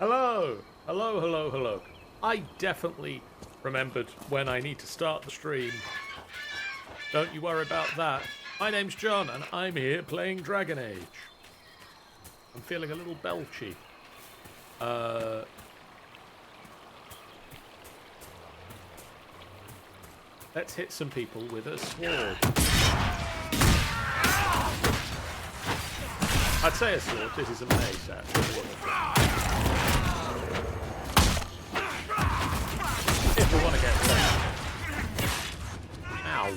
Hello! Hello, hello, hello. I definitely remembered when I need to start the stream. Don't you worry about that. My name's John, and I'm here playing Dragon Age. I'm feeling a little belchy. Let's hit some people with a sword. I'd say a sword. This is a mace, actually. If we want to get there. Ow.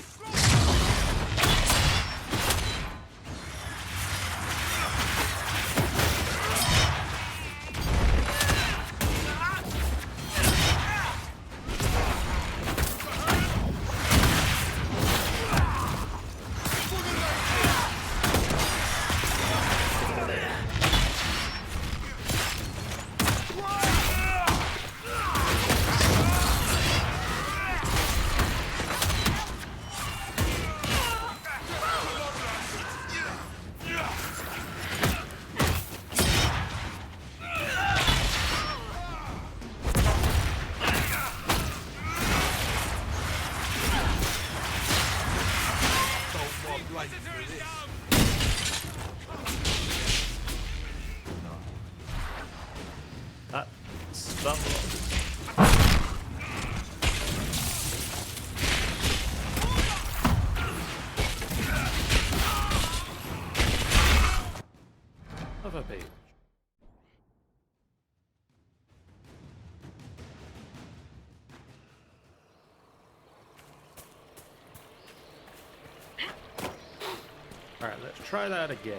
Alright, let's try that again.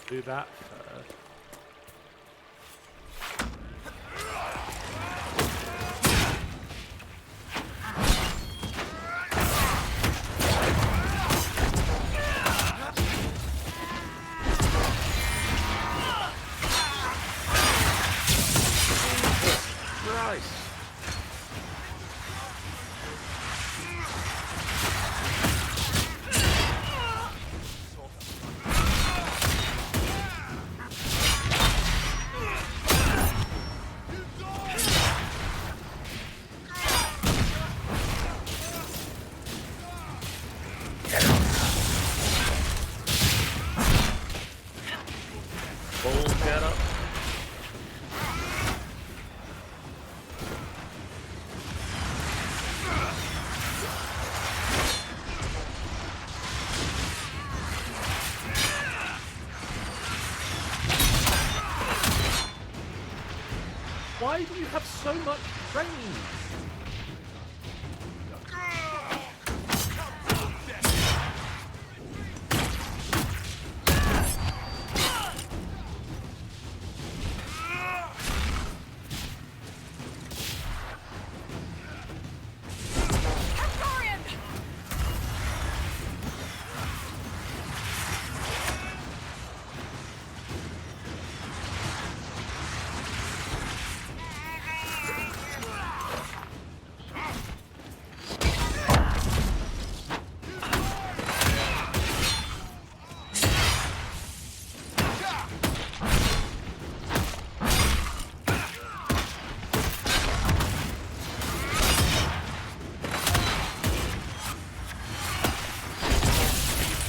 Do that first. Christ. Get up. Why do you have so much range?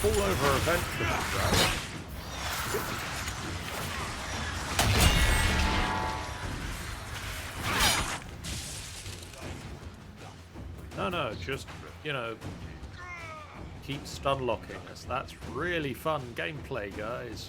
Fall over eventually, right? No, just, you know, keep stun locking us. That's really fun gameplay, guys.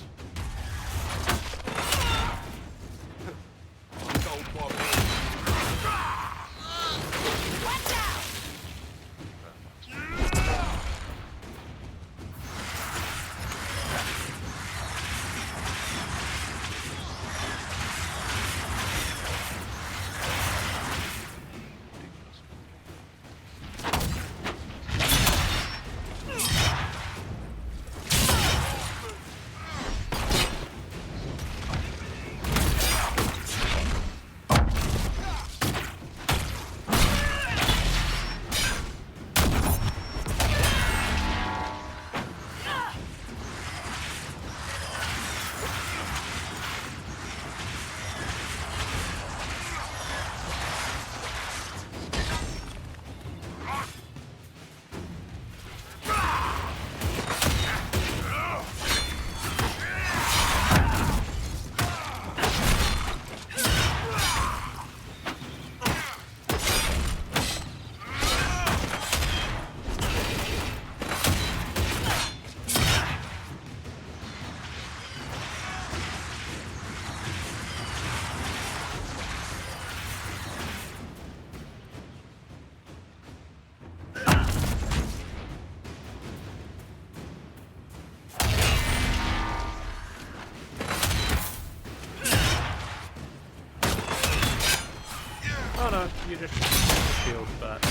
Oh no, you just shield back.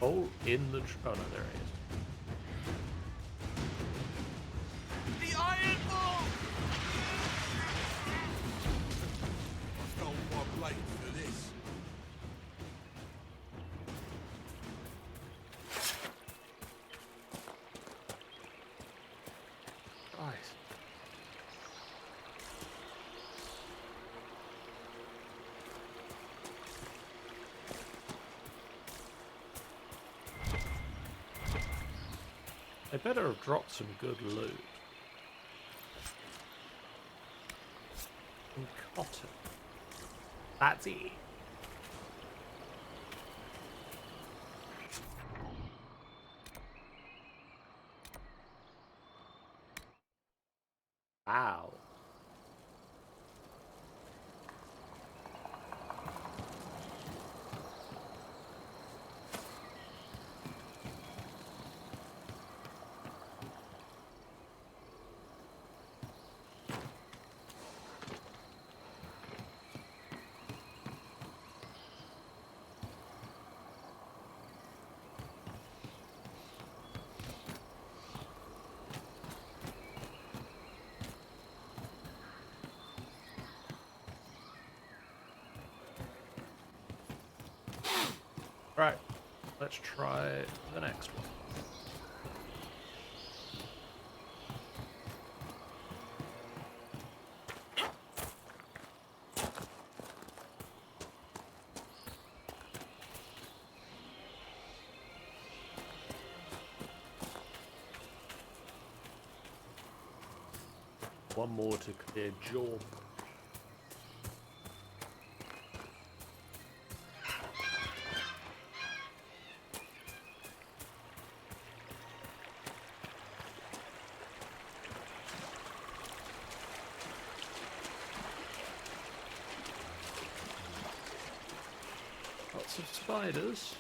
Oh, in the... Oh no, there he is. The Iron Bull! I felt my blade for this. Nice. They better have dropped some good loot. And cotton. That's it. Wow. Right, let's try the next one. One more to clear jaw. Lots of spiders.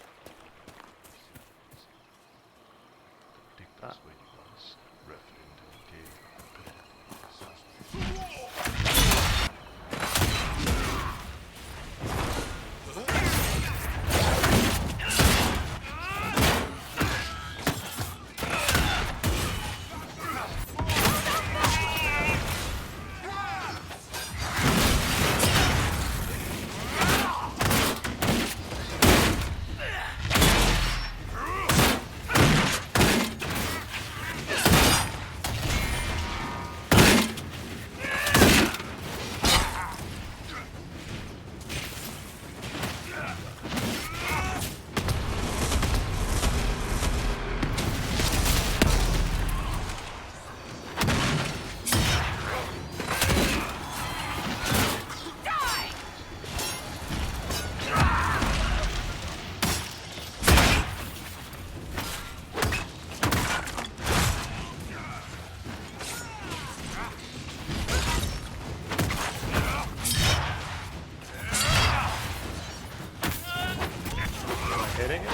Hitting it?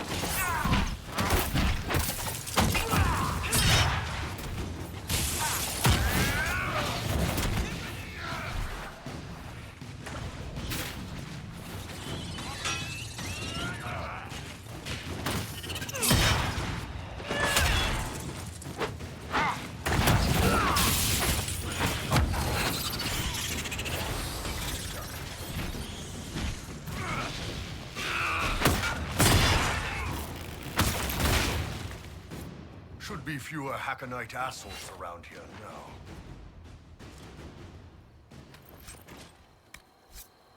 Should be fewer Hackanite assholes around here now.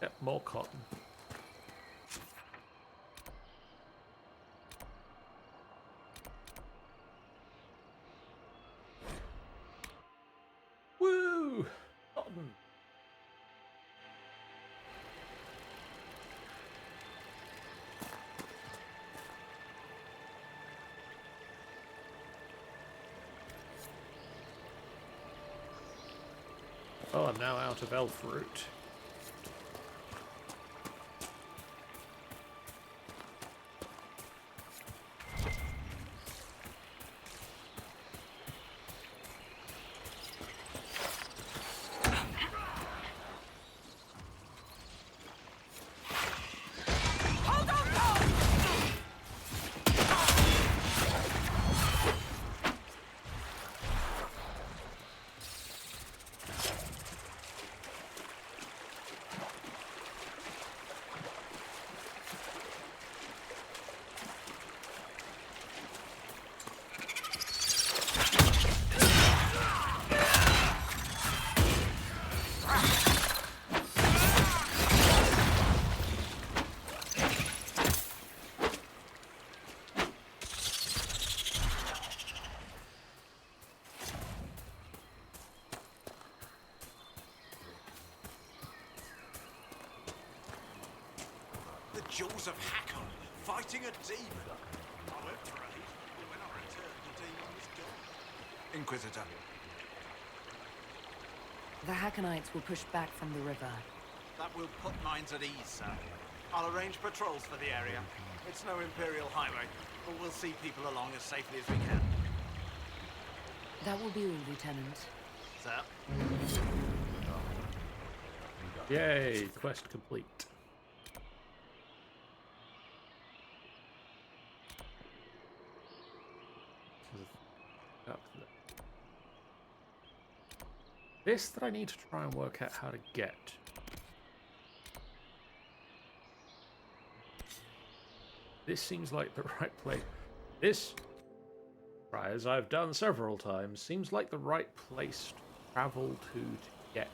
Yep, more cotton. Woo! Cotton. Oh, I'm now out of elf root. The jaws of Hakon, fighting a demon. I went for aid, but when I returned, the demon was gone. Inquisitor. The Hackonites will push back from the river. That will put minds at ease, sir. I'll arrange patrols for the area. It's no Imperial highway, but we'll see people along as safely as we can. That will be all, Lieutenant. Sir? Yay, quest complete. This that I need to try and work out how to get. This seems like the right place. This, try as I've done several times, seems like the right place to travel to get.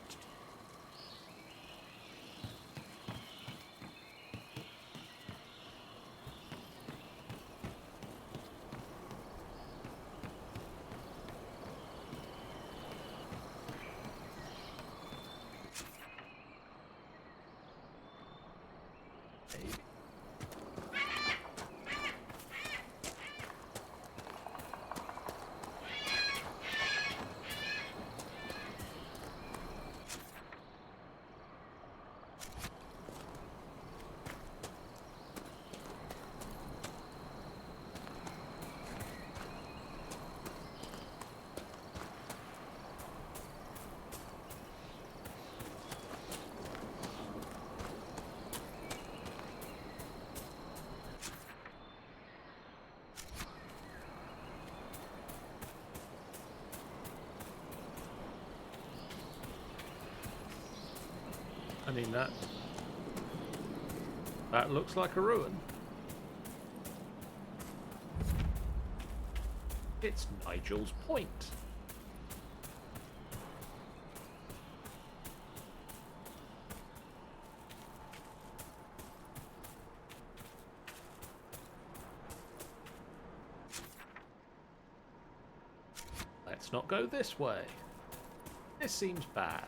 I mean, that looks like a ruin. It's Nigel's Point. Let's not go this way. This seems bad.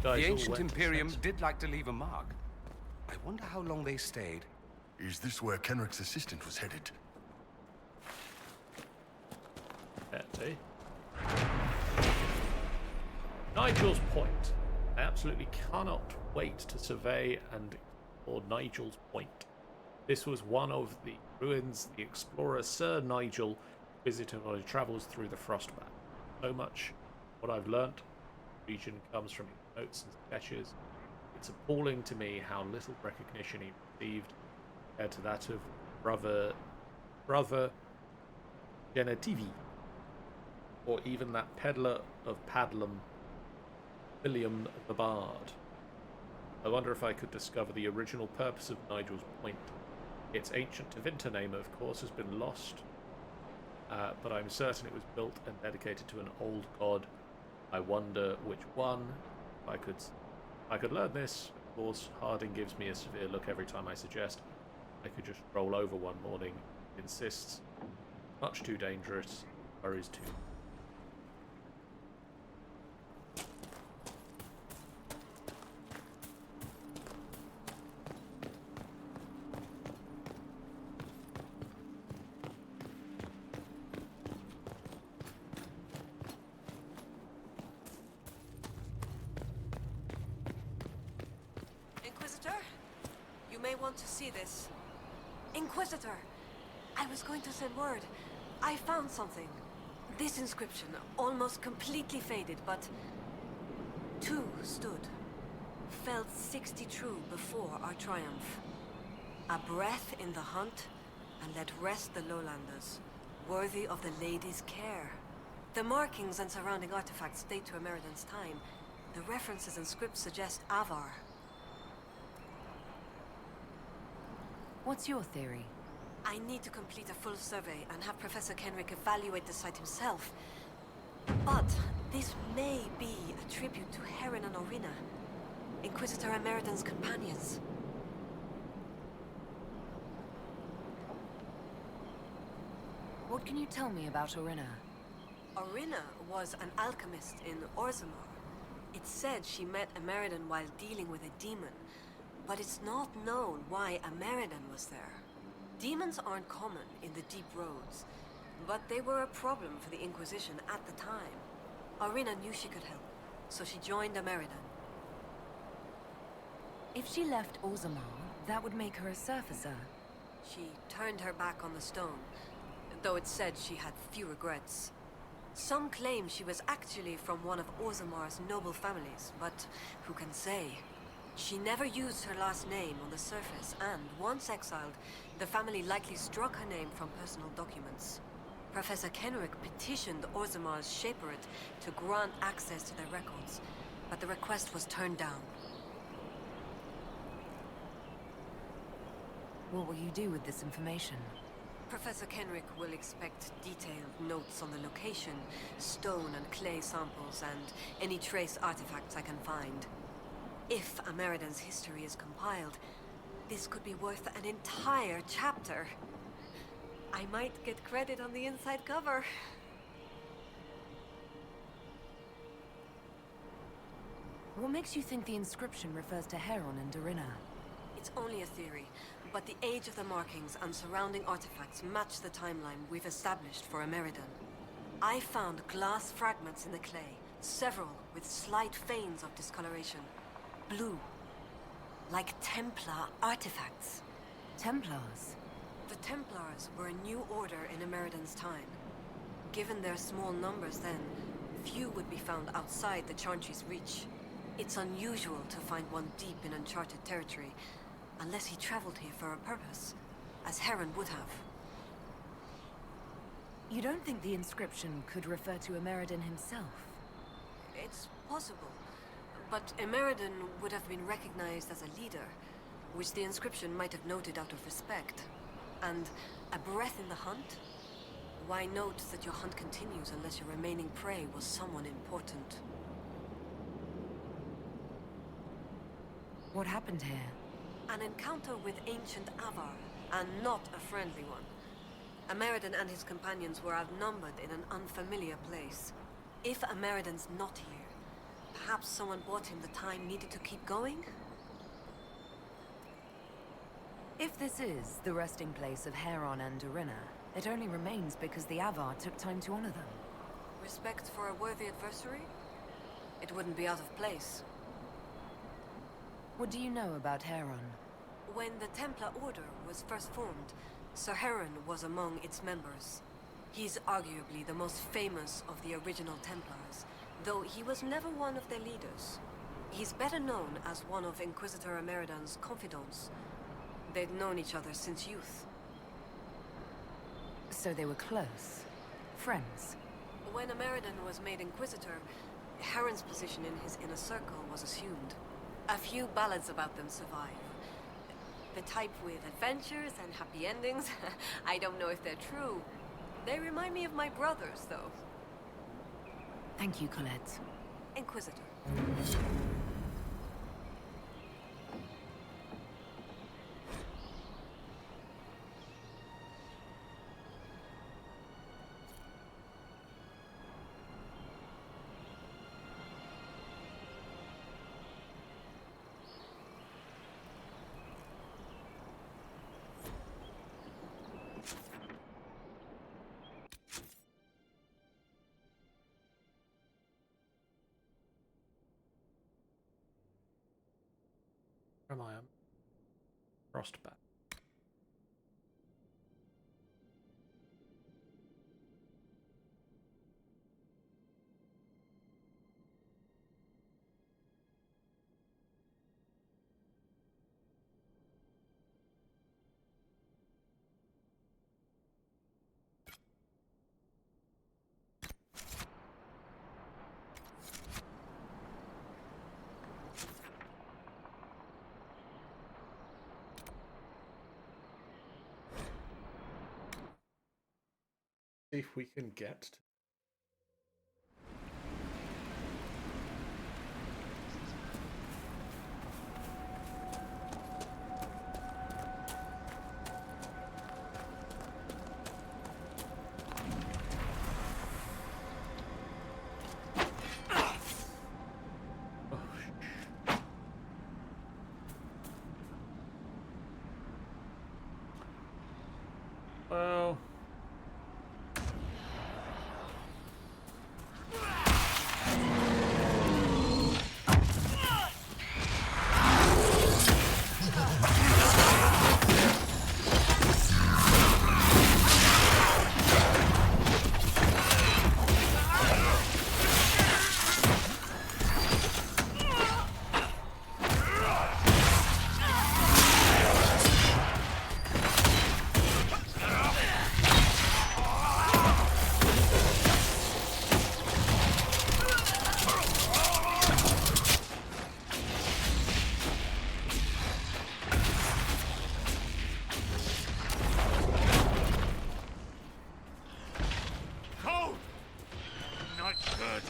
The ancient Imperium did like to leave a mark. I wonder how long they stayed. Is this where Kenrick's assistant was headed? Betty. Nigel's Point. I absolutely cannot wait to survey and explore Nigel's Point. This was one of the ruins the explorer Sir Nigel visited while he travels through the Frostback. So much what I've learnt region comes from his notes and sketches. It's appalling to me how little recognition he received compared to that of brother Genetivi, or even that peddler of Padlam, William the Bard. I wonder if I could discover the original purpose of Nigel's Point. Its ancient Tevinter name, of course, has been lost, but I'm certain it was built and dedicated to an old god. I wonder which one. If I could learn this. Of course, Harding gives me a severe look every time I suggest I could just roll over one morning. Insists. Much too dangerous. Worries too. may want to see this. Inquisitor! I was going to send word. I found something. This inscription, almost completely faded, but... two stood. Felt 60 true before our triumph. A breath in the hunt, and let rest the lowlanders, worthy of the lady's care. The markings and surrounding artifacts date to Ameridan's time. The references and scripts suggest Avar. What's your theory? I need to complete a full survey and have Professor Kenrick evaluate the site himself. But this may be a tribute to Heron and Orina, Inquisitor Ameridan's companions. What can you tell me about Orina? Orina was an alchemist in Orzammar. It's said she met Ameridan while dealing with a demon, but it's not known why Ameridan was there. Demons aren't common in the deep roads, but they were a problem for the Inquisition at the time. Orina knew she could help, so she joined Ameridan. If she left Orzammar, that would make her a surfacer. She turned her back on the stone, though it's said she had few regrets. Some claim she was actually from one of Orzammar's noble families, but who can say? She never used her last name on the surface, and once exiled, the family likely struck her name from personal documents. Professor Kenrick petitioned Orzammar's Shaperate to grant access to their records, but the request was turned down. What will you do with this information? Professor Kenrick will expect detailed notes on the location, stone and clay samples, and any trace artifacts I can find. If Ameridan's history is compiled, this could be worth an entire chapter. I might get credit on the inside cover. What makes you think the inscription refers to Heron and Orina? It's only a theory, but the age of the markings and surrounding artifacts match the timeline we've established for Ameridan. I found glass fragments in the clay, several with slight veins of discoloration. Blue. Like Templar artifacts. Templars? The Templars were a new order in Ameridan's time. Given their small numbers then, few would be found outside the Chantry's reach. It's unusual to find one deep in uncharted territory, unless he traveled here for a purpose, as Heron would have. You don't think the inscription could refer to Ameridan himself? It's possible, but Ameridan would have been recognized as a leader, which the inscription might have noted out of respect. And a breath in the hunt? Why note that your hunt continues unless your remaining prey was someone important? What happened here? An encounter with ancient Avar, and not a friendly one. Ameridan and his companions were outnumbered in an unfamiliar place. If Ameridan's not here, perhaps someone bought him the time needed to keep going? If this is the resting place of Heron and Orina, it only remains because the Avar took time to honor them. Respect for a worthy adversary? It wouldn't be out of place. What do you know about Heron? When the Templar Order was first formed, Sir Heron was among its members. He's arguably the most famous of the original Templars, though he was never one of their leaders. He's better known as one of Inquisitor Ameridan's confidants. They'd known each other since youth. So they were close? Friends? When Ameridan was made Inquisitor, Heron's position in his inner circle was assumed. A few ballads about them survive. The type with adventures and happy endings. I don't know if they're true. They remind me of my brothers, though. Thank you, Colette. Inquisitor. Where am I? Frostbat. See if we can get to... Well... Cold! Not good.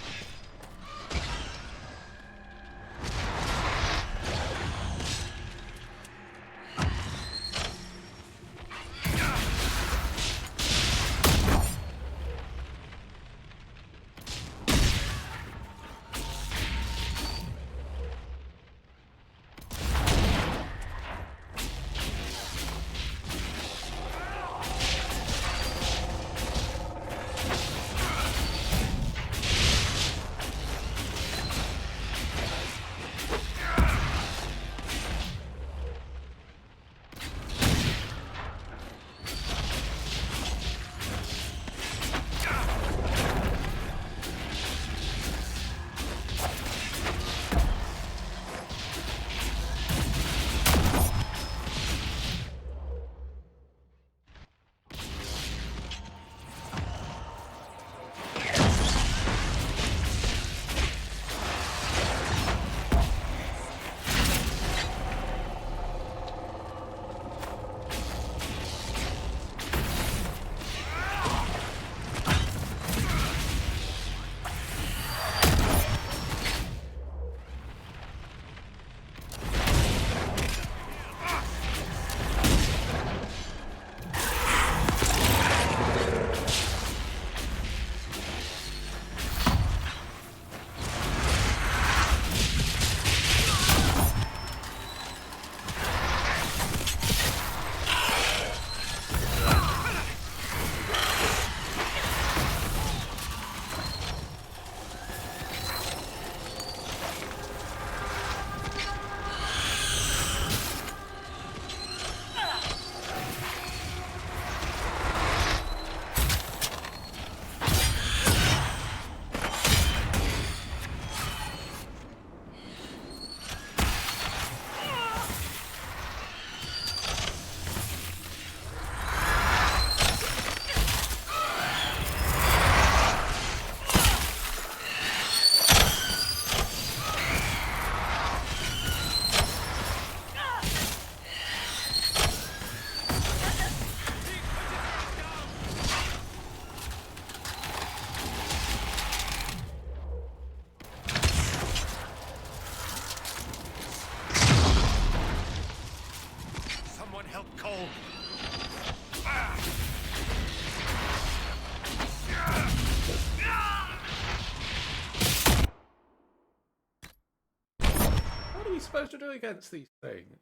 Supposed to do against these things?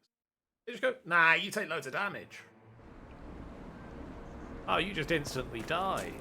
You just go, nah, you take loads of damage. Oh, you just instantly die.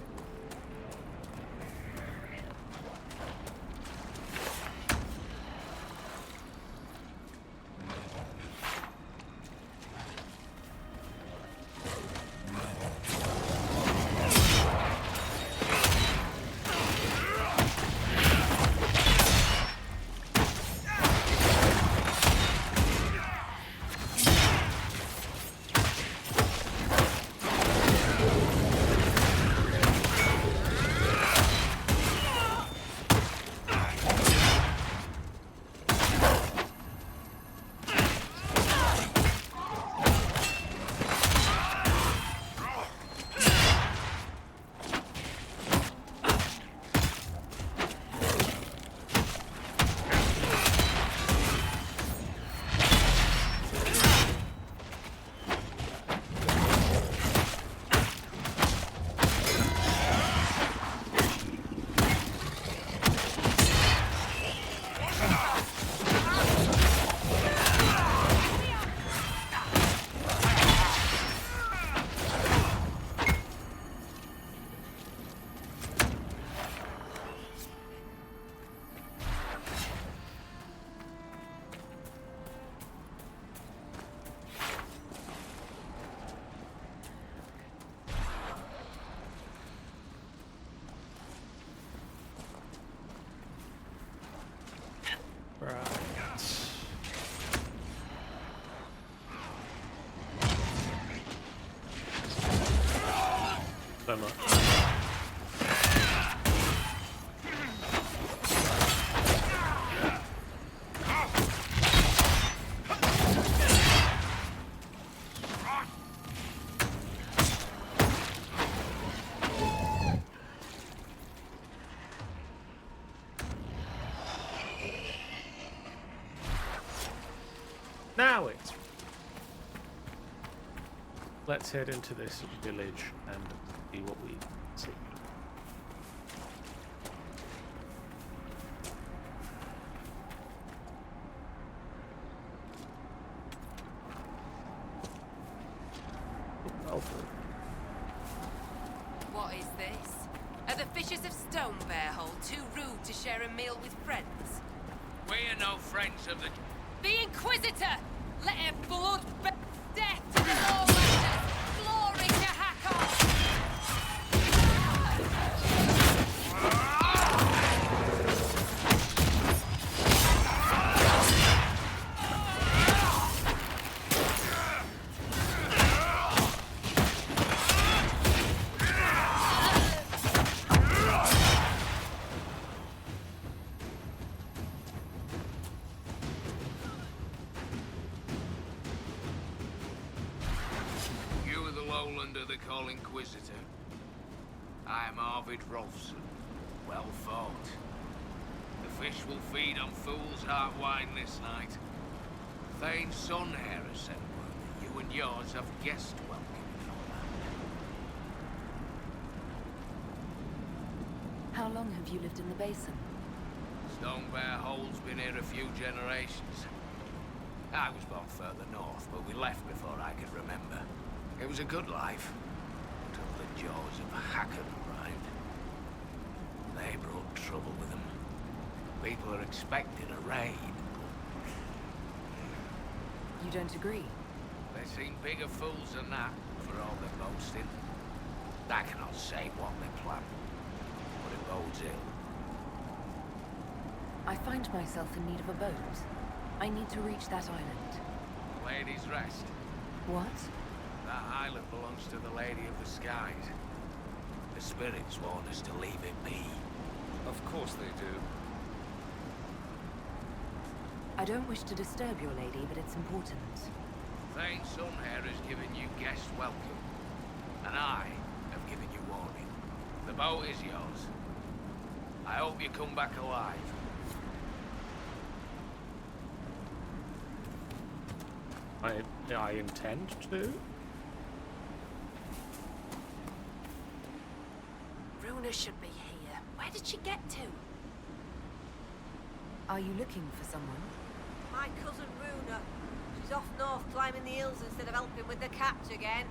Now it's... Let's head into this village and see what we see. What is this? Are the Fishers of Stone Bearhole too rude to share a meal with friends? We are no friends of the... The Inquisitor! Let her blood be death to the Lowlanders! Glory to Hakon! You are the Lowlander they call Inquisitor. I am Arvid Rolfson. Well fought. The fish will feed on fool's heart wine this night. Thane's son here has sent word that you and yours have guest welcome in your land. How long have you lived in the basin? Stone Bear Hole's been here a few generations. I was born further north, but we left before I could remember. It was a good life, until the jaws of Hakon arrived. They brought trouble with them. People are expecting a raid. You don't agree? They seem bigger fools than that, for all their boasting. I cannot say what they plan, but it bodes ill. I find myself in need of a boat. I need to reach that island. Lady's Rest. What? That island belongs to the Lady of the Skies. The spirits warn us to leave it be. Of course they do. I don't wish to disturb your lady, but it's important. Thane's son here has given you guest welcome, and I have given you warning. The boat is yours. I hope you come back alive. I intend to. Runa should be here. Where did she get to? Are you looking for someone? My cousin Runa. She's off north climbing the hills instead of helping with the catch again.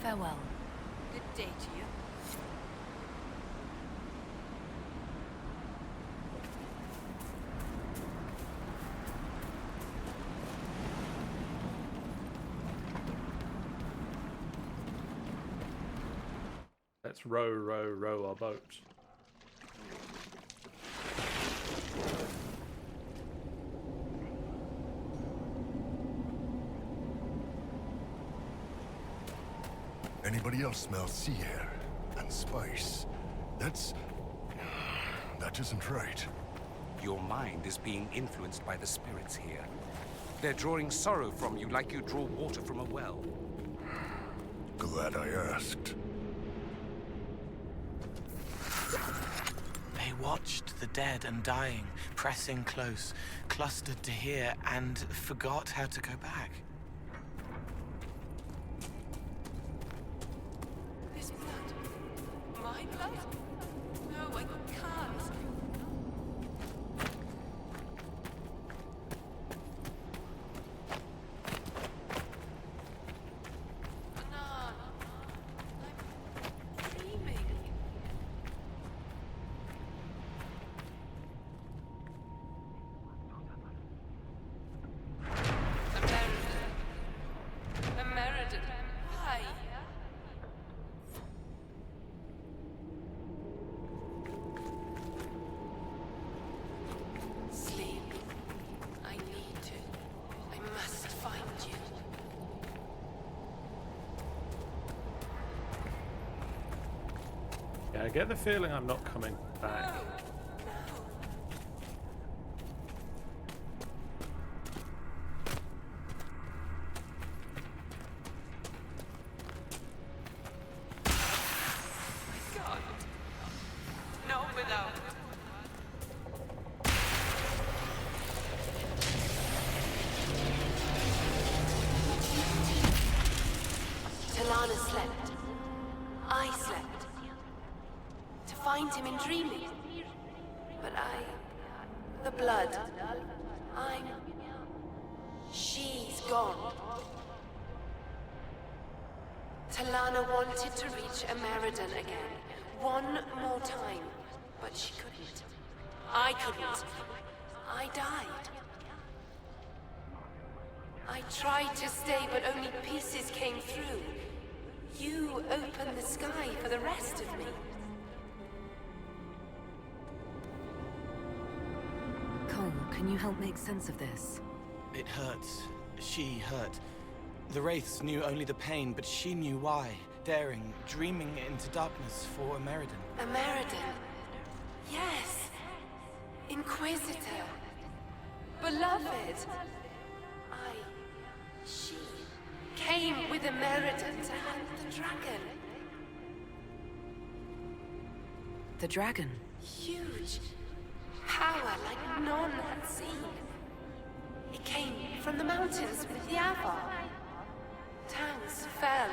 Farewell. Good day to you. Let's row, row, row our boat. Anybody else smell sea air and spice? That isn't right. Your mind is being influenced by the spirits here. They're drawing sorrow from you like you draw water from a well. Glad I asked. They watched the dead and dying, pressing close, clustered to hear, and forgot how to go back. This blood? My blood? No, I can't. Anan, I'm dreaming. American. Why? Sleep. I need to. I must find you. Yeah, I get the feeling I'm not coming back. God. No, without. find him in dreaming. But the blood, she's gone. Talana wanted to reach Ameridan again, one more time, but she couldn't. I couldn't. I died. I tried to stay, but only pieces came through. You opened the sky for the rest of me. Cole, can you help make sense of this? It hurts. She hurt. The Wraiths knew only the pain, but she knew why. Daring, dreaming into darkness for Ameridan. Ameridan? Yes. Inquisitor. Beloved. She came with Ameridan to hunt the dragon. The dragon? Huge. Power like none had seen. It came from the mountains with the Avar. Towns fell.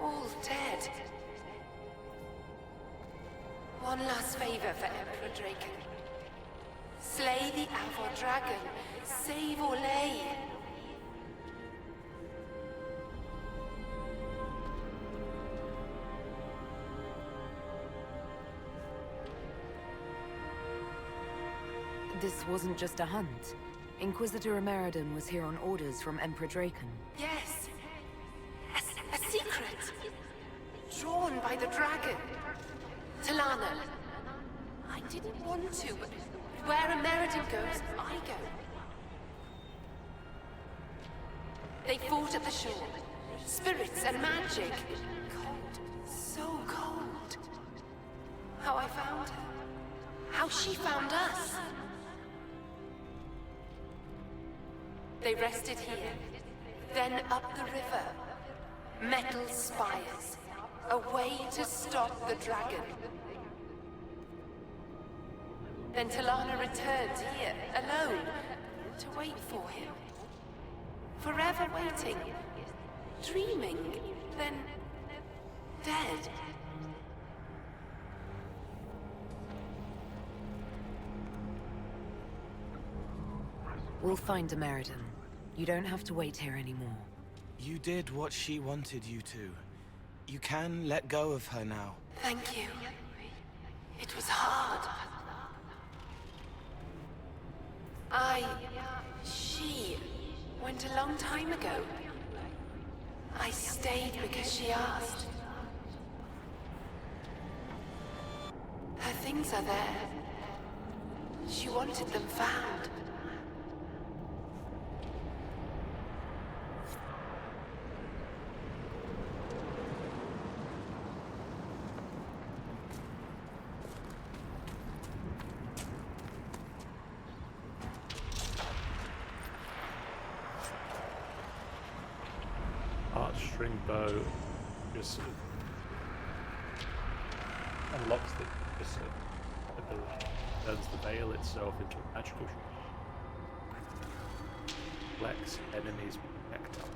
All dead. One last favor for Emperor Draken. Slay the Avar dragon. Save Orlais. This wasn't just a hunt. Inquisitor Ameridan was here on orders from Emperor Draken. Yes. A secret. Drawn by the dragon. Talana. I didn't want to, but where Ameridan goes, I go. They fought at the shore. Spirits and magic. Cold. So cold. How I found her. How she found us. They rested here, then up the river. Metal spires. A way to stop the dragon. Then Talana returned here, alone, to wait for him. Forever waiting. Dreaming, then dead. We'll find Ameridan. You don't have to wait here anymore. You did what she wanted you to. You can let go of her now. Thank you. It was hard. She went a long time ago. I stayed because she asked. Her things are there. She wanted them found. Heartstring bow just sort of unlocks the ability, turns the veil itself into a magical shield. Flex enemies projectile.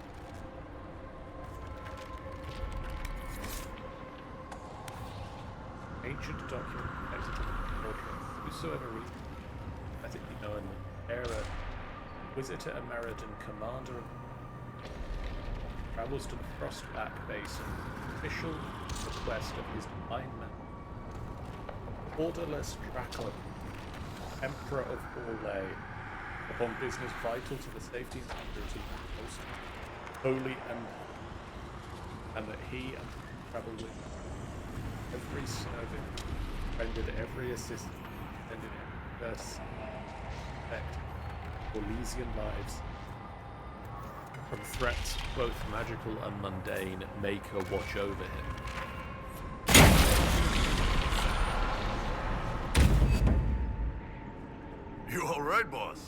Ancient document connected to the portrait. Whosoever reads it, let it be known that Era, Inquisitor Ameridan, commander of travels to the Frostback Basin, official request of his divine man. Orderless Draco, Emperor of Orlais, upon business vital to the safety and security of the coast, holy and that he and travel with every service, rendered every assistance, extended every respect for Elysian lives. From threats, both magical and mundane, make her watch over him. You all right, boss?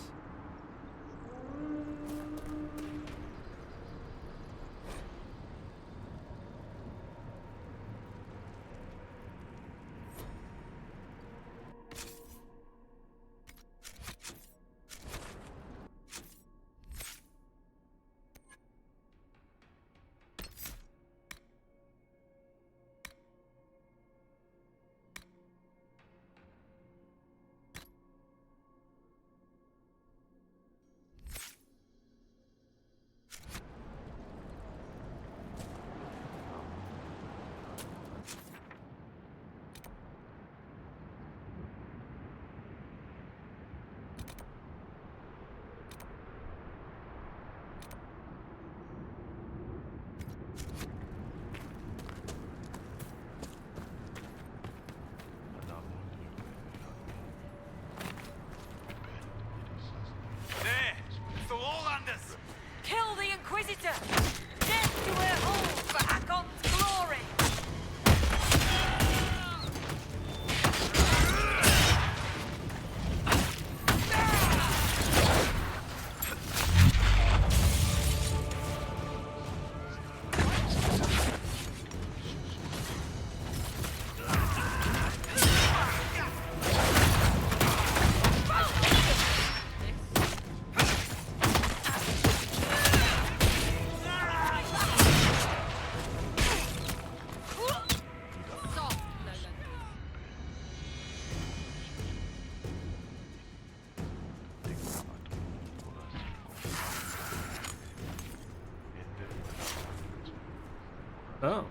Oh.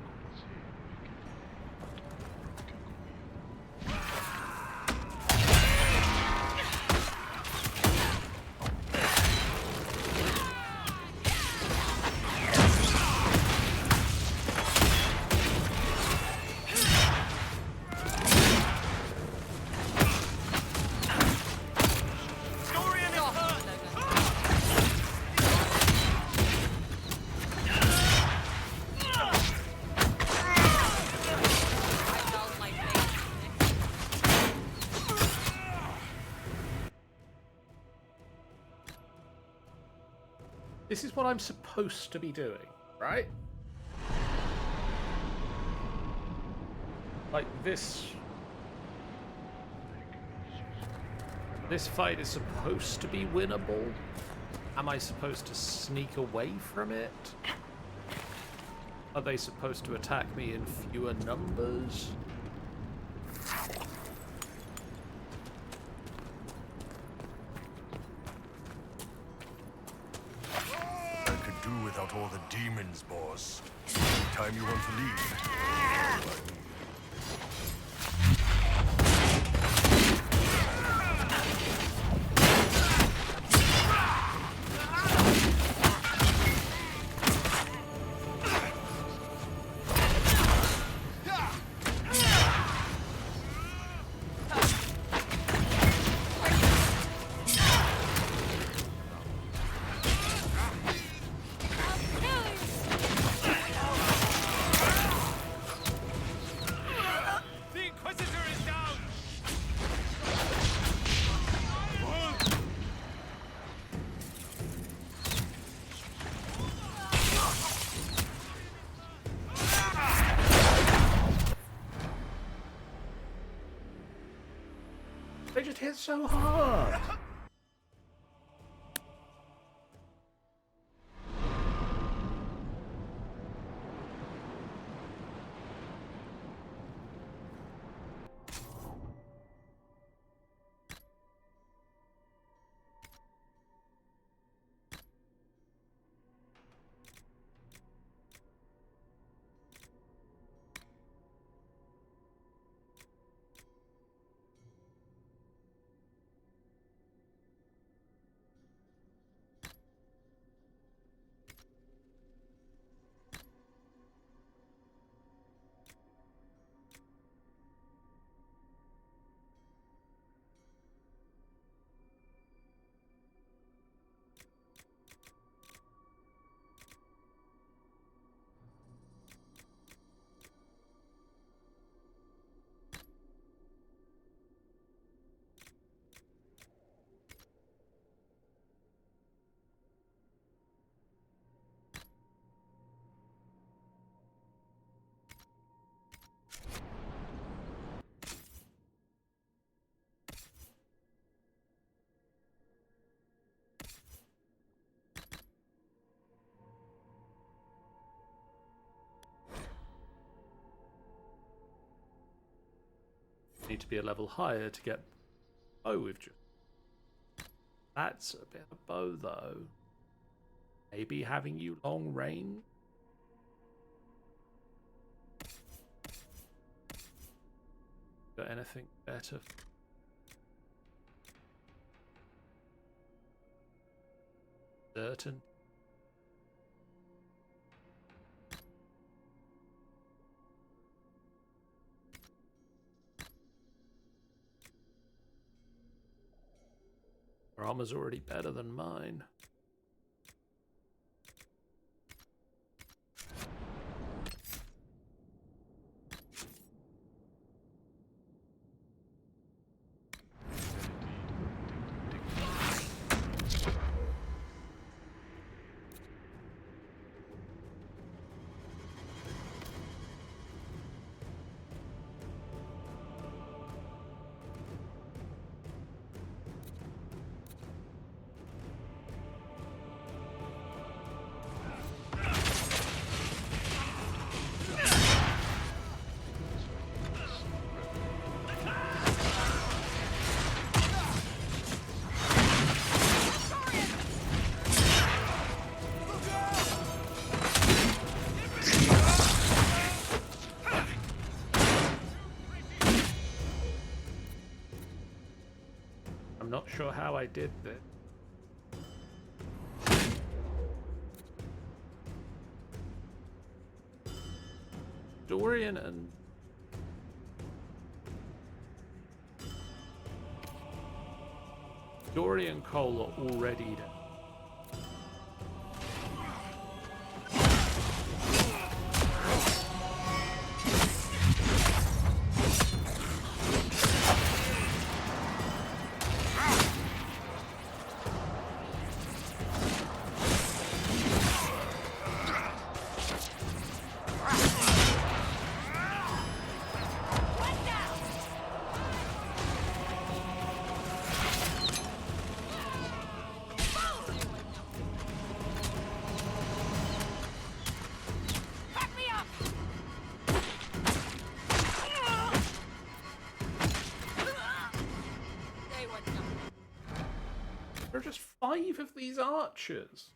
This is what I'm supposed to be doing, right? Like this. This fight is supposed to be winnable. Am I supposed to sneak away from it? Are they supposed to attack me in fewer numbers? I could do without all the demons, boss. Time you want to leave. The Inquisitor is down! They just hit so hard. Need to be a level higher to get bow with just. That's a bit of bow though. Maybe having you long range. Got anything better? Certain. Her armor's already better than mine. sure how I did this. Dorian and Cole are already dead. There are just 5 of these archers.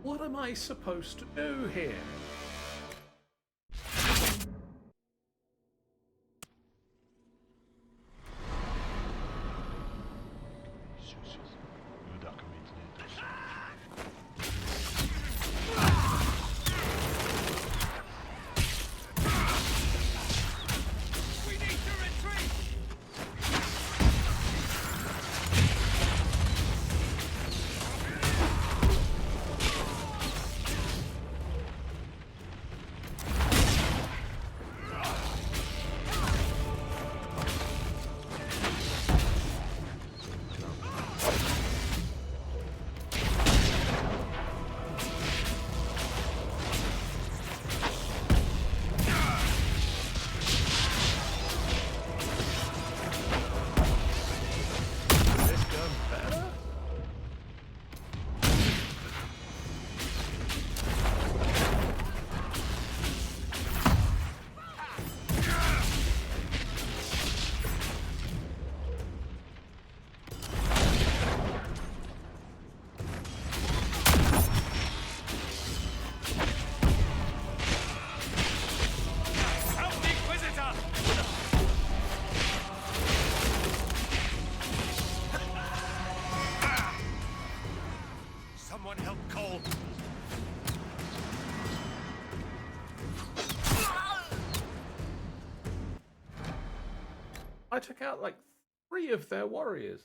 What am I supposed to do here? I took out like 3 of their warriors.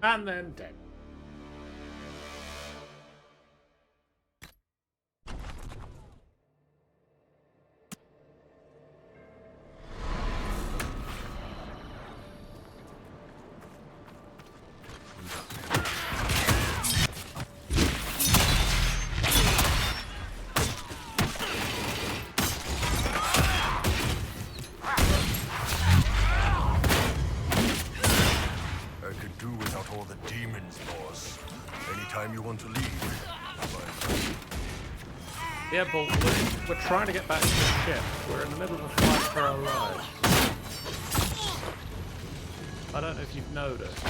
And then dead. I could do without all the demons, boss. Anytime you want to leave. Yeah, but we're trying to get back to the ship. We're in the middle of a fight for our lives. I don't know if you've noticed.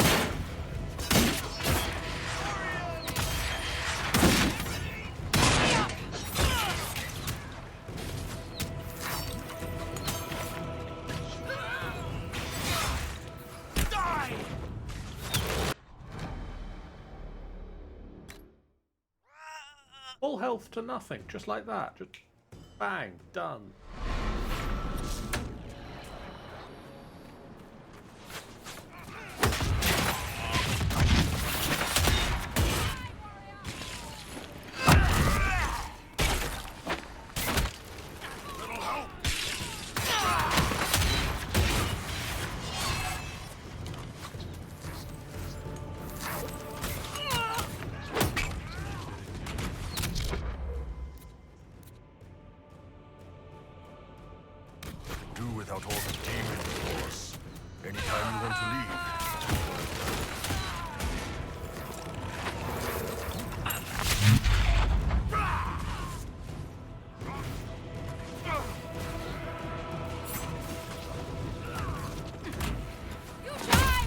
Full health to nothing, just like that. Just bang, done. Do without all the demons, boss. Anytime you want to leave. You try,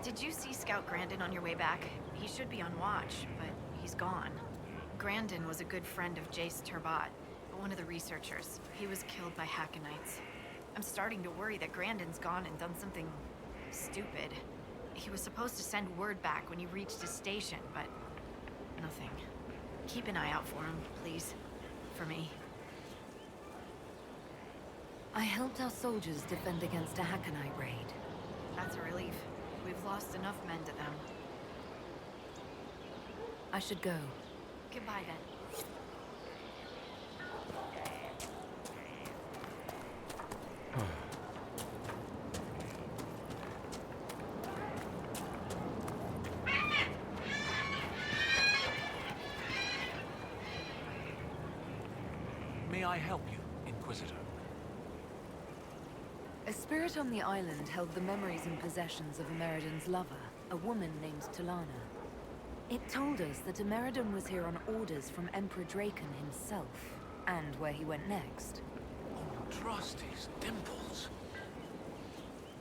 Did you see Scout Grandin on your way back? He should be on watch, but he's gone. Grandin was a good friend of Jace Turbat, one of the researchers. He was killed by Hackonites. I'm starting to worry that Grandin's gone and done something stupid. He was supposed to send word back when he reached his station, but nothing. Keep an eye out for him, please. For me. I helped our soldiers defend against a Hackonite raid. That's a relief. We've lost enough men to them. I should go. Goodbye, then. May I help you, Inquisitor? A spirit on the island held the memories and possessions of Ameridan's lover, a woman named Talana. It told us that Ameridan was here on orders from Emperor Draken himself, and where he went next. Oh, trust his dimples.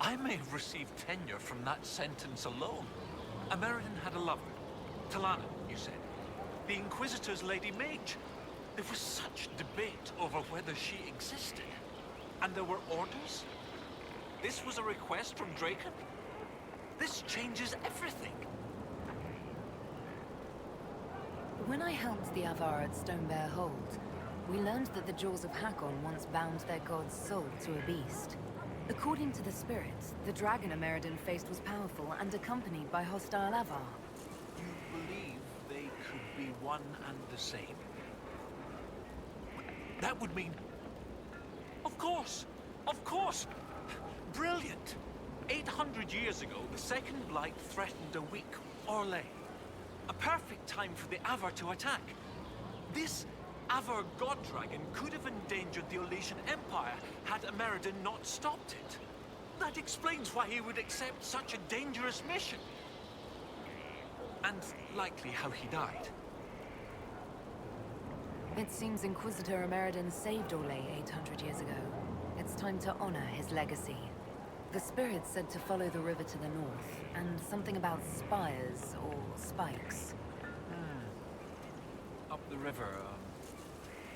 I may have received tenure from that sentence alone. Ameridan had a lover. Talana, you said. The Inquisitor's Lady Mage. There was such debate over whether she existed. And there were orders? This was a request from Draken? This changes everything. When I helped the Avar at Stonebear Hold, we learned that the Jaws of Hakon once bound their god's soul to a beast. According to the spirits, the dragon Ameridan faced was powerful and accompanied by hostile Avar. You believe they could be one and the same? That would mean... Of course! Of course! Brilliant! 800 years ago, the Second Blight threatened a weak Orlais. A perfect time for the Avar to attack. This Avar god dragon could have endangered the Olesian Empire had Ameridan not stopped it. That explains why he would accept such a dangerous mission. And likely how he died. It seems Inquisitor Ameridan saved Orlais 800 years ago. It's time to honor his legacy. The spirits said to follow the river to the north, and something about spires or spikes. Up the river,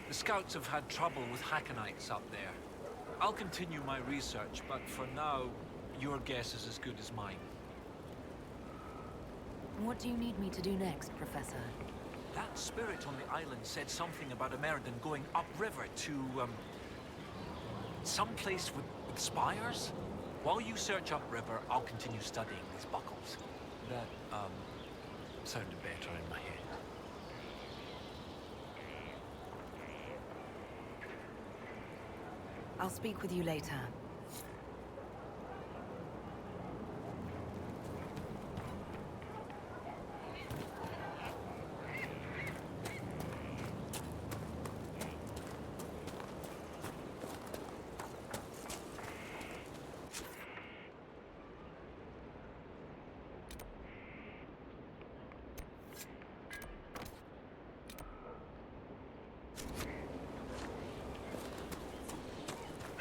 the scouts have had trouble with Hackonites up there. I'll continue my research, but for now, your guess is as good as mine. What do you need me to do next, Professor? That spirit on the island said something about Ameridan going upriver to, someplace with spires? While you search upriver, I'll continue studying these buckles. That, sounded better in my head. I'll speak with you later.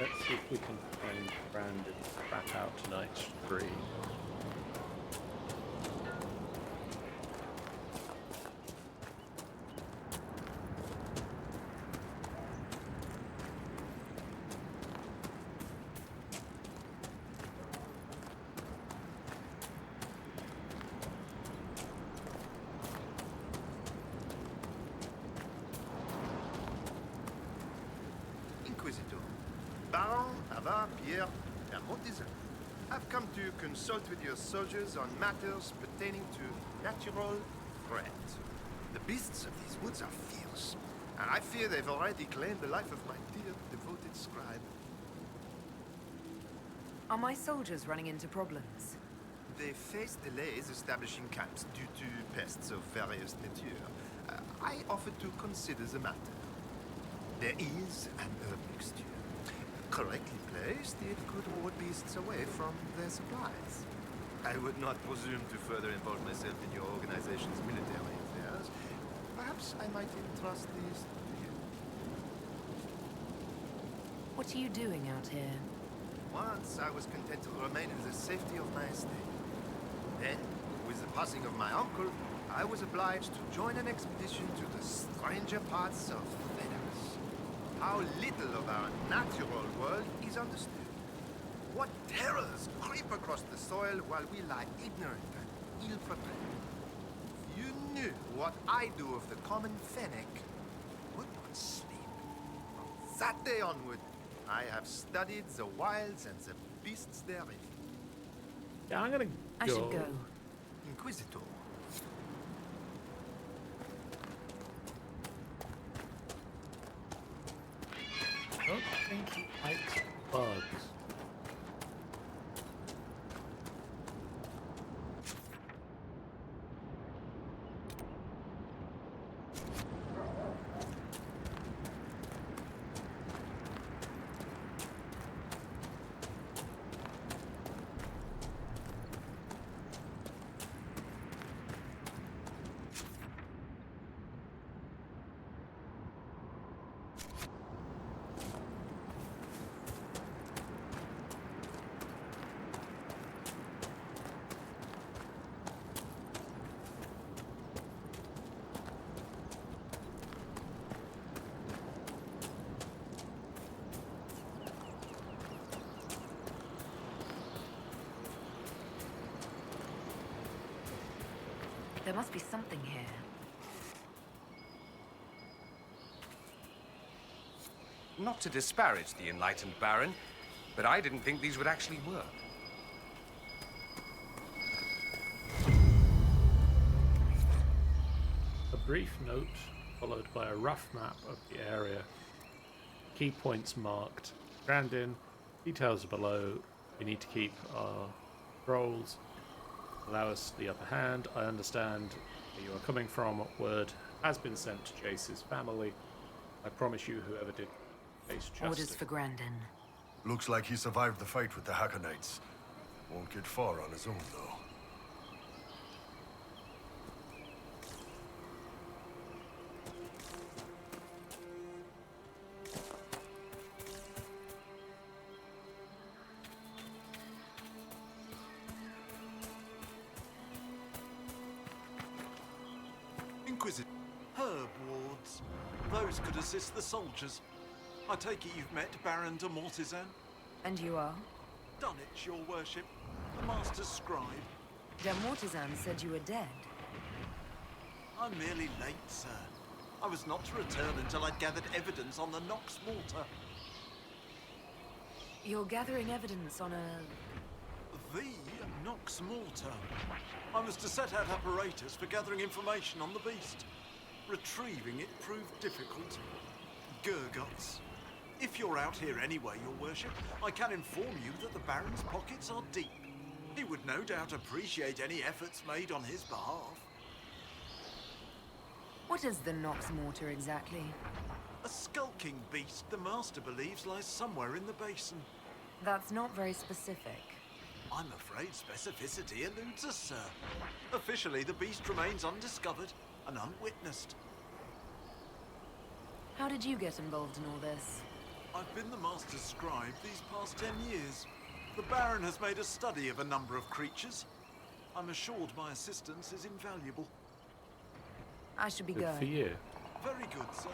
Let's see if we can find Brandon crap out tonight's stream. Inquisitor. Baron Avar Pierre Hermontizan. I've come to consult with your soldiers on matters pertaining to natural threat. The beasts of these woods are fierce, and I fear they've already claimed the life of my dear, devoted scribe. Are my soldiers running into problems? They face delays establishing camps due to pests of various nature. I offered to consider the matter. There is an herb mixture. Correctly placed, it could ward beasts away from their supplies. I would not presume to further involve myself in your organization's military affairs. Perhaps I might entrust these to you. What are you doing out here? Once I was content to remain in the safety of my estate. Then, with the passing of my uncle, I was obliged to join an expedition to the stranger parts of Venomous. How little of our natural world is understood. What terrors creep across the soil while we lie ignorant and ill-prepared. If you knew what I do of the common fennec, you would not sleep. From that day onward, I have studied the wilds and the beasts therein. Yeah, I'm gonna go. I should go. Inquisitor. I don't think he likes bugs. There must be something here. Not to disparage the enlightened Baron, but I didn't think these would actually work. A brief note, followed by a rough map of the area. Key points marked. Grandin, details are below. We need to keep our controls. Allow us the upper hand. I understand where you are coming from. Word has been sent to Jace's family. I promise you, whoever did face justice. Orders for Grandin. Looks like he survived the fight with the Hackonites. Won't get far on his own, though. Inquisitor. Herb wards. Those could assist the soldiers. I take it you've met Baron de Mortizan? And you are? Done it, your worship. The Master's scribe. De Mortizan said you were dead. I'm merely late, sir. I was not to return until I'd gathered evidence on the Nox Mortar. You're gathering evidence on a... The Nox Mortar. I was to set out apparatus for gathering information on the beast. Retrieving it proved difficult. Gurguts. If you're out here anyway, your worship, I can inform you that the Baron's pockets are deep. He would no doubt appreciate any efforts made on his behalf. What is the Nox Mortar exactly? A skulking beast the Master believes lies somewhere in the basin. That's not very specific. I'm afraid specificity eludes us, sir. Officially, the beast remains undiscovered and unwitnessed. How did you get involved in all this? I've been the Master's scribe these past 10 years. The Baron has made a study of a number of creatures. I'm assured my assistance is invaluable. I should be Good going. for you. Very good, sir.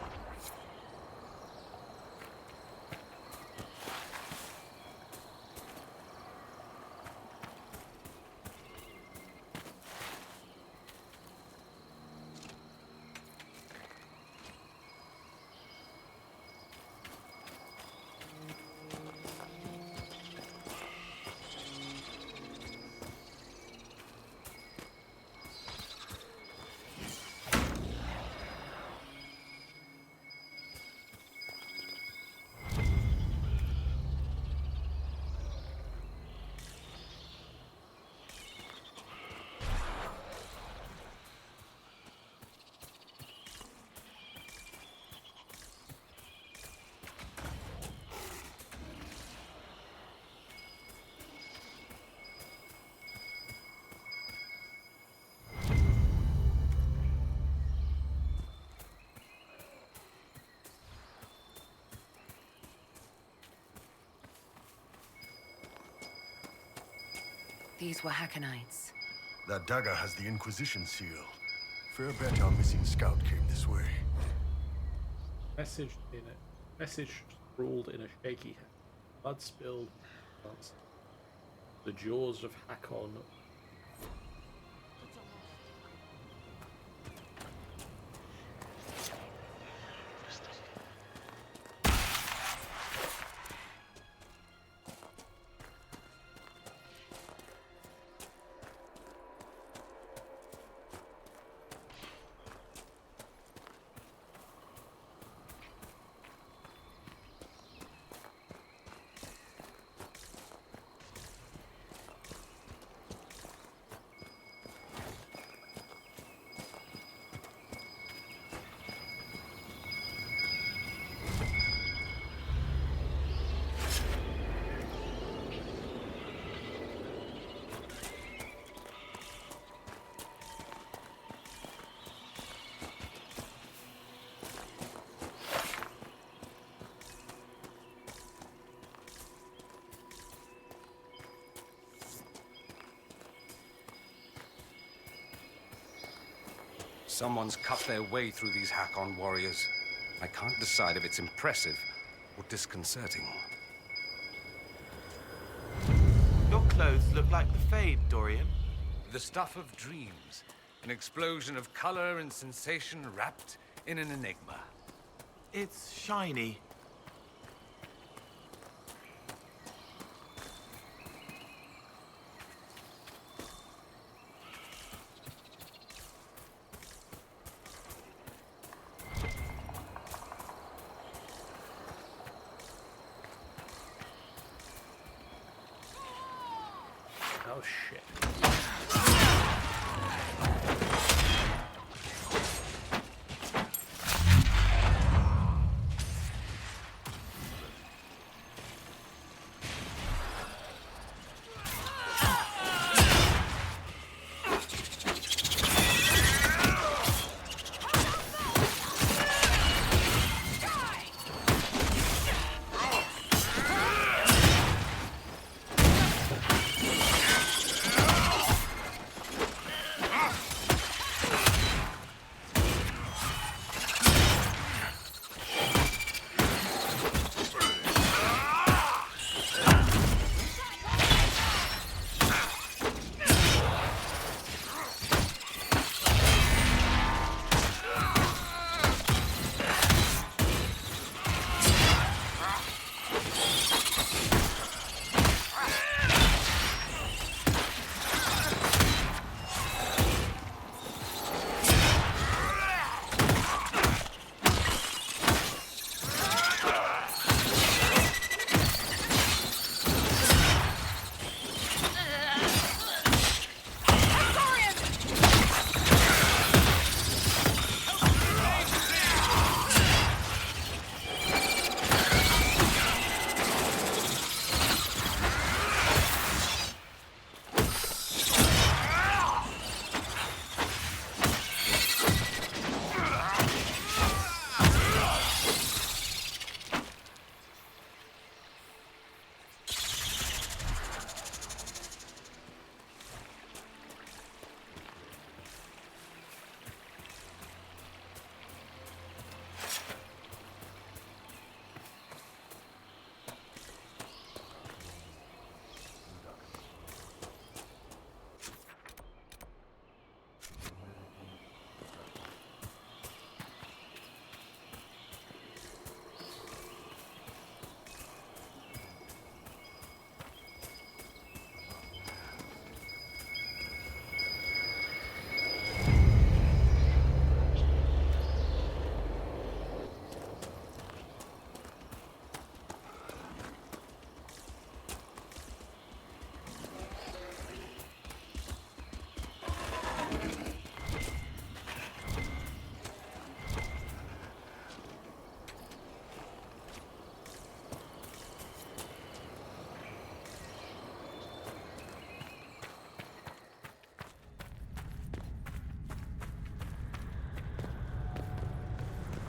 These were Hackonites. That dagger has the Inquisition seal. Fair bet our missing scout came this way. Message scrawled in a shaky hand. Blood spilled. The jaws of Hakon. Someone's cut their way through these Hakon warriors. I can't decide if it's impressive or disconcerting. Your clothes look like the Fade, Dorian. The stuff of dreams. An explosion of color and sensation wrapped in an enigma. It's shiny. Oh shit.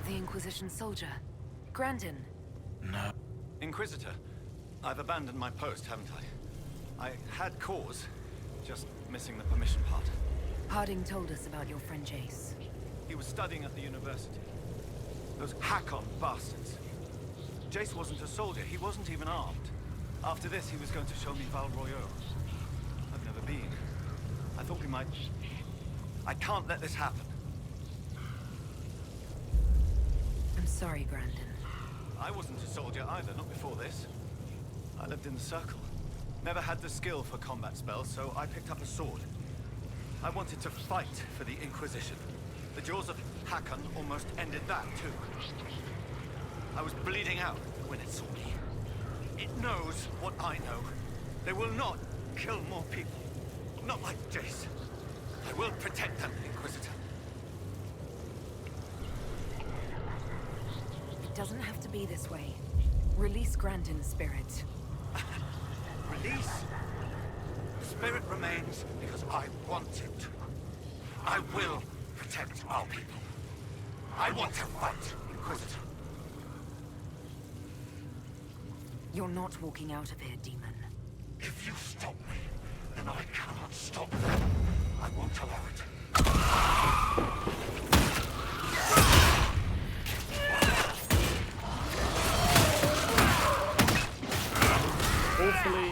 The Inquisition soldier. Grandin. No. Inquisitor, I've abandoned my post, haven't I? I had cause, just missing the permission part. Harding told us about your friend Jace. He was studying at the university. Those Hakon bastards. Jace wasn't a soldier, he wasn't even armed. After this, he was going to show me Val Royeaux. I've never been. I thought we might... I can't let this happen. I'm sorry, Grandin. I wasn't a soldier either, not before this. I lived in the Circle. Never had the skill for combat spells, so I picked up a sword. I wanted to fight for the Inquisition. The jaws of Hakon almost ended that, too. I was bleeding out when it saw me. It knows what I know. They will not kill more people. Not like Jace. I will protect them, Inquisitor. It doesn't have to be this way. Release Grandin's spirit. Release? The spirit remains because I want it. I will protect our people. I want to fight, Inquisitor. You're not walking out of here, demon. If you stop me, then I cannot stop them. I won't allow it. Awfully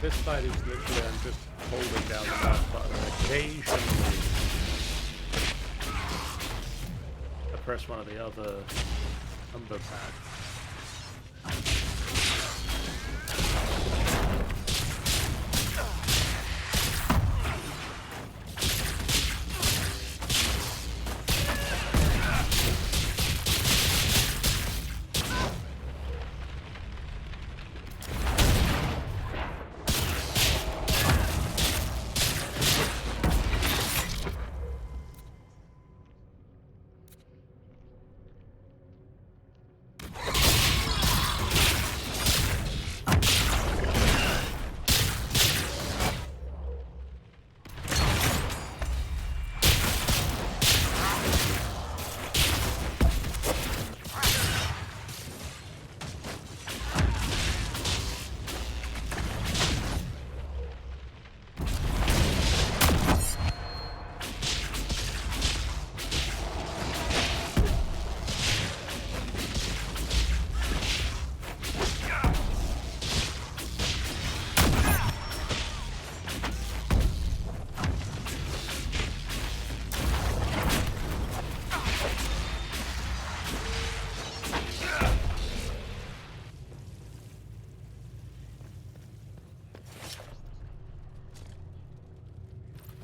this side is literally I'm just holding down the mouse button and occasionally I press one of the other number pads.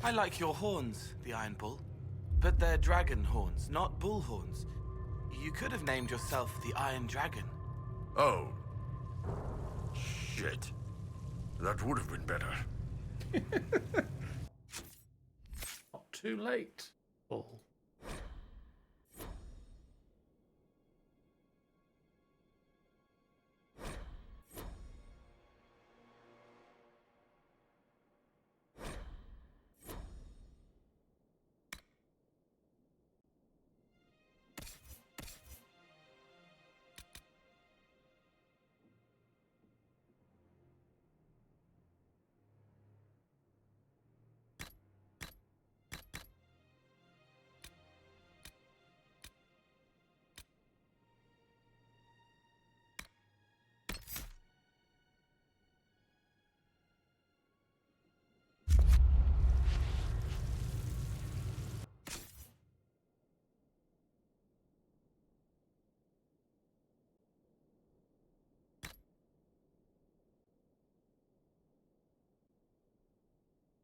I like your horns, the Iron Bull. But they're dragon horns, not bull horns. You could have named yourself the Iron Dragon. Oh. Shit. That would have been better. Not too late, Bull.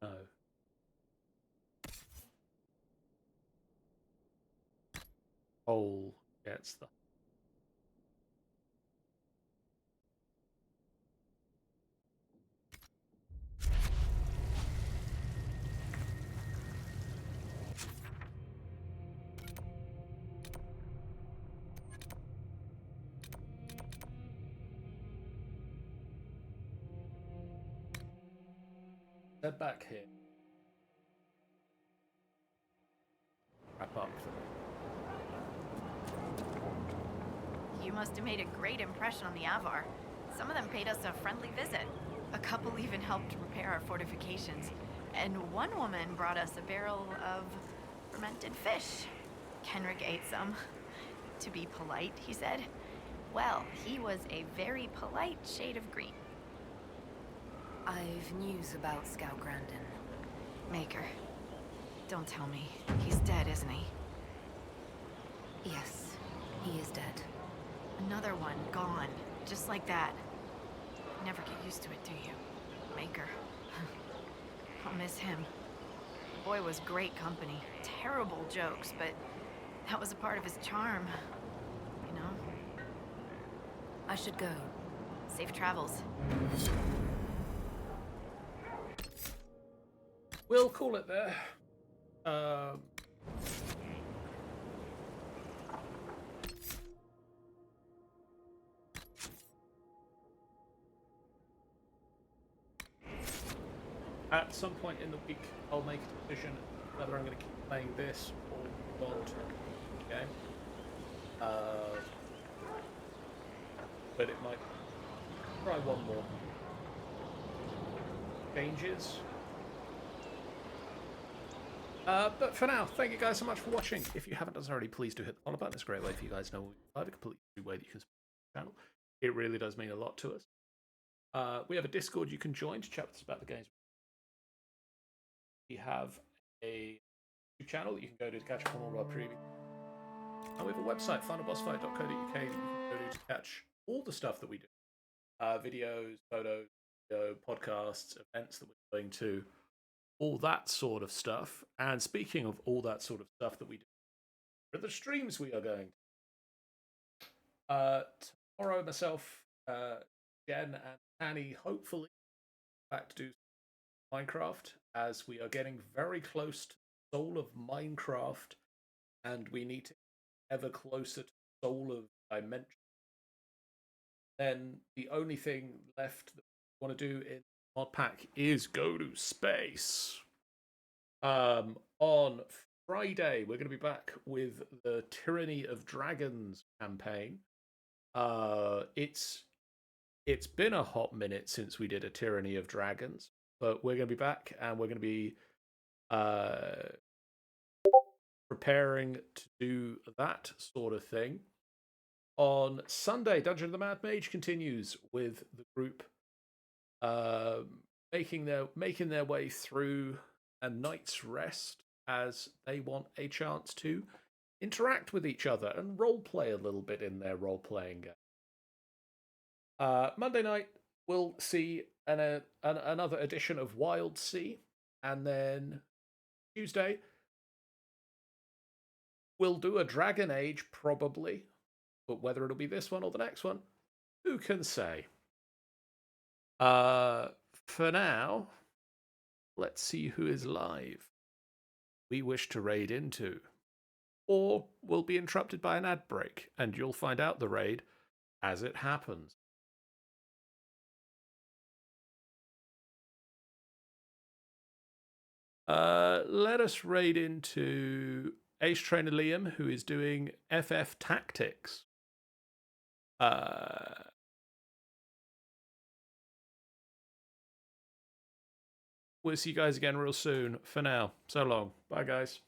No. Hole gets the. Head back here. Wrap up. You must have made a great impression on the Avar. Some of them paid us a friendly visit. A couple even helped repair our fortifications. And one woman brought us a barrel of fermented fish. Kenrick ate some. To be polite, he said. Well, he was a very polite shade of green. I've news about Scout Grandin. Maker. Don't tell me. He's dead, isn't he? Yes, he is dead. Another one gone. Just like that. Never get used to it, do you? Maker. I'll miss him. The boy was great company. Terrible jokes, but that was a part of his charm. You know? I should go. Safe travels. We'll call it there. At some point in the week, I'll make a decision whether I'm going to keep playing this or move on to a game. But it might try one more. Changes. But for now, thank you guys so much for watching. If you haven't done so already, please do hit the follow button. It's a great way for you guys to know a completely new way that you can support the channel. It really does mean a lot to us. We have a Discord you can join to chat with us about the games. We have a YouTube channel that you can go to catch up on all our previews. And we have a website, finalbossfight.co.uk, that you can go to catch all the stuff that we do. Videos, photos, video, podcasts, events that we're going to, all that sort of stuff. And speaking of all that sort of stuff that we do, the streams we are going to. Tomorrow, myself, Jen, and Annie, hopefully, back to do Minecraft, as we are getting very close to the soul of Minecraft, and we need to get ever closer to the soul of Dimension. Then the only thing left that we want to do in mod pack is go to space. On Friday, we're going to be back with the Tyranny of Dragons campaign. It's been a hot minute since we did a Tyranny of Dragons, but we're going to be back and we're going to be preparing to do that sort of thing. On Sunday, Dungeon of the Mad Mage continues with the group making their way through a night's rest, as they want a chance to interact with each other and roleplay a little bit in their role-playing game. Monday night, we'll see another edition of Wild Sea, and then Tuesday, we'll do a Dragon Age, probably, but whether it'll be this one or the next one, who can say? For now, let's see who is live we wish to raid into. Or we'll be interrupted by an ad break, and you'll find out the raid as it happens. Let us raid into Ace Trainer Liam, who is doing FF Tactics. We'll see you guys again real soon. For now, so long. Bye, guys.